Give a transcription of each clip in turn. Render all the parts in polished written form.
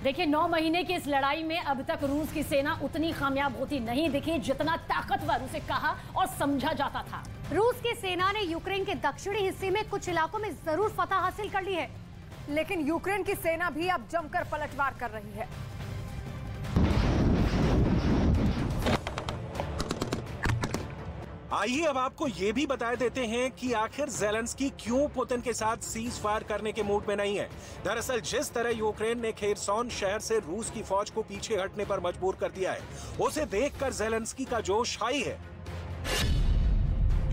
देखिए 9 महीने की इस लड़ाई में अब तक रूस की सेना उतनी कामयाब होती नहीं दिखी जितना ताकतवर उसे कहा और समझा जाता था। रूस की सेना ने यूक्रेन के दक्षिणी हिस्से में कुछ इलाकों में जरूर फतह हासिल कर ली है, लेकिन यूक्रेन की सेना भी अब जमकर पलटवार कर रही है। आइए अब आपको ये भी बता देते हैं कि आखिर ज़ेलेंस्की क्यों पुतिन के साथ सीज फायर करने के मूड में नहीं है। दरअसल जिस तरह यूक्रेन ने खेरसॉन शहर से रूस की फौज को पीछे हटने पर मजबूर कर दिया है, उसे देखकर ज़ेलेंस्की का जोश हाई है।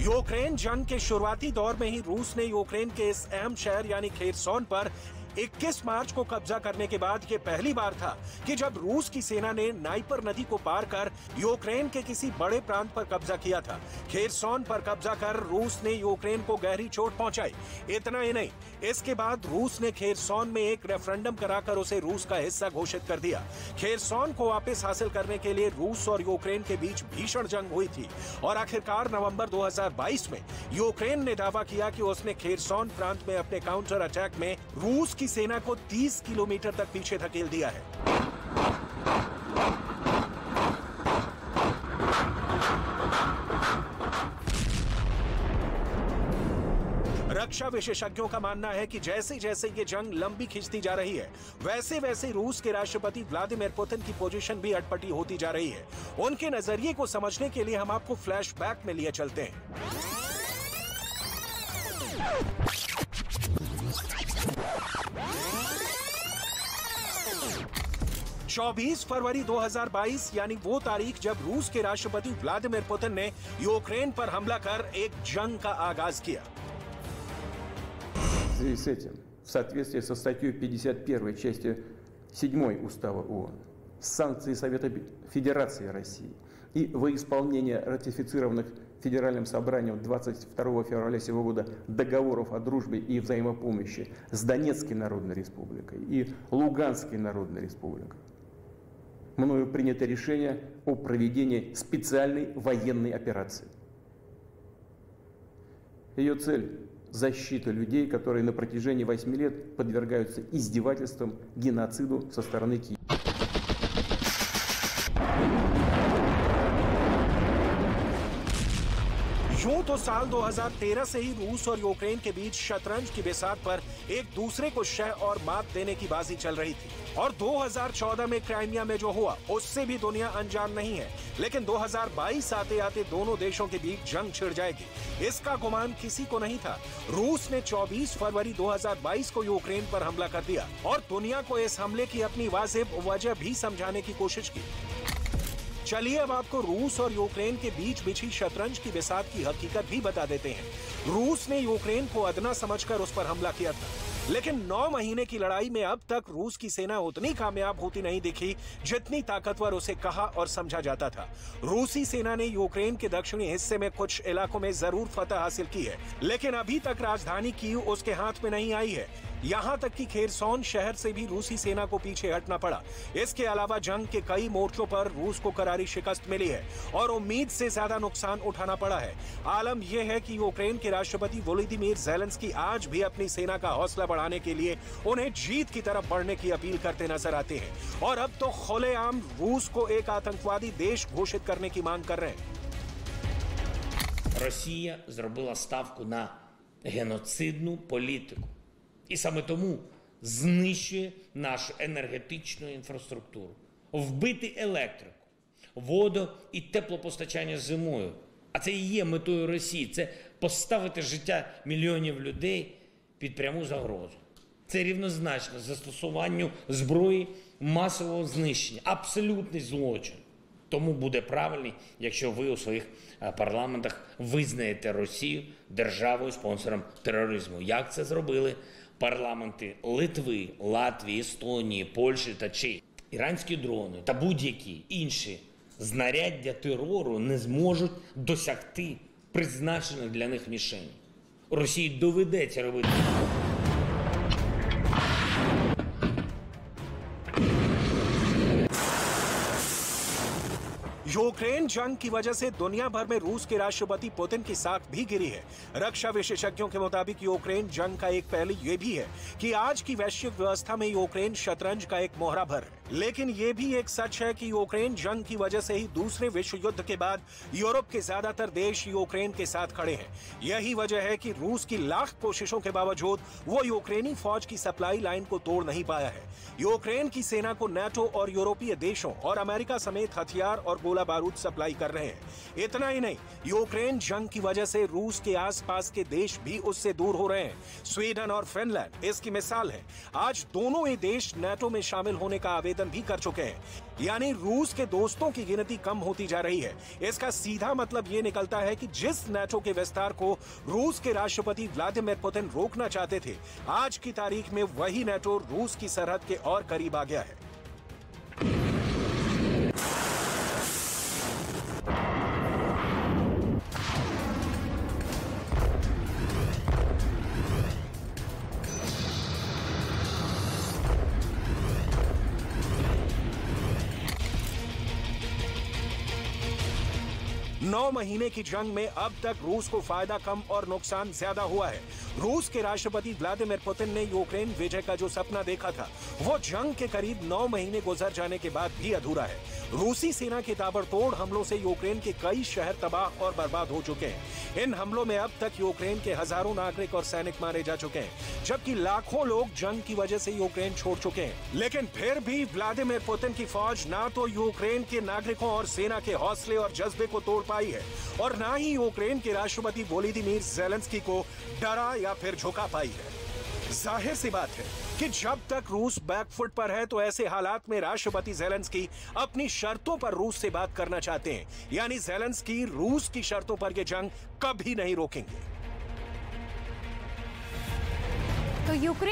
यूक्रेन जंग के शुरुआती दौर में ही रूस ने यूक्रेन के इस अहम शहर यानी खेरसॉन पर 21 मार्च को कब्जा करने के बाद ये पहली बार था कि जब रूस की सेना ने नाइपर नदी को पार कर यूक्रेन के किसी बड़े प्रांत पर कब्जा किया था। खेरसॉन पर कब्जा कर रूस ने यूक्रेन को गहरी चोट पहुंचाई। इतना ही नहीं, इसके बाद रूस ने खेरसॉन में एक रेफरेंडम कराकर उसे रूस का हिस्सा घोषित कर दिया। खेरसॉन को वापस हासिल करने के लिए रूस और यूक्रेन के बीच भीषण जंग हुई थी और आखिरकार नवंबर 2022 में यूक्रेन ने दावा किया कि उसने खेरसॉन प्रांत में अपने काउंटर अटैक में रूस की सेना को 30 किलोमीटर तक पीछे धकेल दिया है। रक्षा विशेषज्ञों का मानना है कि जैसे जैसे ये जंग लंबी खिंचती जा रही है, वैसे वैसे रूस के राष्ट्रपति व्लादिमीर पुतिन की पोजीशन भी अटपटी होती जा रही है। उनके नजरिए को समझने के लिए हम आपको फ्लैशबैक में लिए चलते हैं। 24 फरवरी 2022 यानी वो तारीख जब रूस के राष्ट्रपति व्लादिमीर पुतिन ने यूक्रेन पर हमला कर एक जंग का आगाज किया। В связи с этим, в соответствии со статьей 51 частью 7 Устава ООН, санкции Совета Федерации России и во исполнение ратифицированных Федеральным собранием 22 февраля сего года договоров о дружбе и взаимопомощи с Донецкой Народной Республикой и Луганской Народной Республикой, мною принято решение о проведении специальной военной операции. Ее цель – защита людей, которые на протяжении 8 лет подвергаются издевательствам, геноциду со стороны Киева. यूं तो साल 2013 से ही रूस और यूक्रेन के बीच शतरंज की बिसात पर एक दूसरे को शह और मात देने की बाजी चल रही थी और 2014 में क्राइमिया में जो हुआ उससे भी दुनिया अनजान नहीं है। लेकिन 2022 आते आते दोनों देशों के बीच जंग छिड़ जाएगी, इसका गुमान किसी को नहीं था। रूस ने 24 फरवरी 2022 को यूक्रेन पर हमला कर दिया और दुनिया को इस हमले की अपनी वाजिब वजह भी समझाने की कोशिश की। चलिए अब आपको रूस और यूक्रेन के बीच बिछी शतरंज की बिसात की हकीकत भी बता देते हैं। रूस ने यूक्रेन को अदना समझकर उस पर हमला किया था, लेकिन 9 महीने की लड़ाई में अब तक रूस की सेना उतनी कामयाब होती नहीं दिखी जितनी ताकतवर उसे कहा और समझा जाता था। रूसी सेना ने यूक्रेन के दक्षिणी हिस्से में कुछ इलाकों में जरूर फतह हासिल की है, लेकिन अभी तक राजधानी कीव उसके हाथ में नहीं आई है। यहाँ तक कि खेरसॉन शहर से भी रूसी सेना को पीछे हटना पड़ा। इसके अलावा जंग के कई मोर्चों पर रूस को करारी शिकस्त मिली है और उम्मीद से ज्यादा नुकसान उठाना पड़ा है। आलम यह है कि यूक्रेन के राष्ट्रपति वोलोदिमीर ज़ेलेंस्की आज भी अपनी सेना का हौसला बढ़ाने के लिए उन्हें जीत की तरफ बढ़ने की अपील करते नजर आते हैं और अब तो खुलेआम रूस को एक आतंकवादी देश घोषित करने की मांग कर रहे हैं। Росія зробила ставку на геноцидну політику. І саме тому знищує нашу енергетичну інфраструктуру. Вбити електрику, воду і теплопостачання зимою. А це і є метою Росії. Це поставити життя мільйонів людей під пряму загрозу. Це рівнозначно застосуванню зброї масового знищення. Абсолютний злочин. Тому буде правильний, якщо ви у своїх парламентах визнаєте Росію державою-спонсором тероризму. Як це зробили парламенти Литви, Латвії, Естонії, Польщі та Чехії. Іранські дрони та будь-які інші знаряддя терору не зможуть досягти призначених для них мішеней. Росії доведеться робити. यूक्रेन जंग की वजह से दुनिया भर में रूस के राष्ट्रपति पुतिन की साख भी गिरी है। रक्षा विशेषज्ञों के मुताबिक यूक्रेन जंग का एक पहलू ये भी है कि आज की वैश्विक व्यवस्था में यूक्रेन शतरंज का एक मोहरा भर है। लेकिन ये भी एक सच है कि यूक्रेन जंग की वजह से ही दूसरे विश्व युद्ध के बाद यूरोप के ज्यादातर देश यूक्रेन के साथ खड़े हैं। यही वजह है कि रूस की लाख कोशिशों के बावजूद वो यूक्रेनी फौज की सप्लाई लाइन को तोड़ नहीं पाया है। यूक्रेन की सेना को नाटो और यूरोपीय देशों और अमेरिका समेत हथियार और गोला बारूद सप्लाई कर रहे हैं। इतना ही नहीं, यूक्रेन जंग की वजह से रूस के आसपास के देश भी उससे दूर हो रहे हैं। स्वीडन और फिनलैंड इसकी मिसाल है। आज दोनों ही देश नाटो में शामिल होने का आवेदन भी कर चुके हैं। यानी रूस के दोस्तों की गिनती कम होती जा रही है। इसका सीधा मतलब ये निकलता है कि जिस नाटो के विस्तार को रूस के राष्ट्रपति व्लादिमीर पुतिन रोकना चाहते थे, आज की तारीख में वही नाटो रूस की सरहद के और करीब आ गया है। नौ महीने की जंग में अब तक रूस को फायदा कम और नुकसान ज्यादा हुआ है। रूस के राष्ट्रपति व्लादिमीर पुतिन ने यूक्रेन विजय का जो सपना देखा था, वो जंग के करीब 9 महीने गुजर जाने के बाद भी अधूरा है। रूसी सेना के ताबड़तोड़ हमलों से यूक्रेन के कई शहर तबाह और बर्बाद हो चुके हैं। इन हमलों में अब तक यूक्रेन के हजारों नागरिक और सैनिक मारे जा चुके हैं, जबकि लाखों लोग जंग की वजह से यूक्रेन छोड़ चुके हैं। लेकिन फिर भी व्लादिमीर पुतिन की फौज ना तो यूक्रेन के नागरिकों और सेना के हौसले और जज्बे को तोड़ पाई है और ना ही यूक्रेन के राष्ट्रपति वोलोदिमीर ज़ेलेंस्की को डरा या फिर झुका पाई है। जाहिर सी बात है कि जब तक रूस बैकफुट पर है, तो ऐसे हालात में राष्ट्रपति ज़ेलेंस्की अपनी शर्तों पर रूस से बात करना चाहते हैं। यानी ज़ेलेंस्की रूस की शर्तों पर ये जंग कभी नहीं रोकेंगे। तो यूक्रेन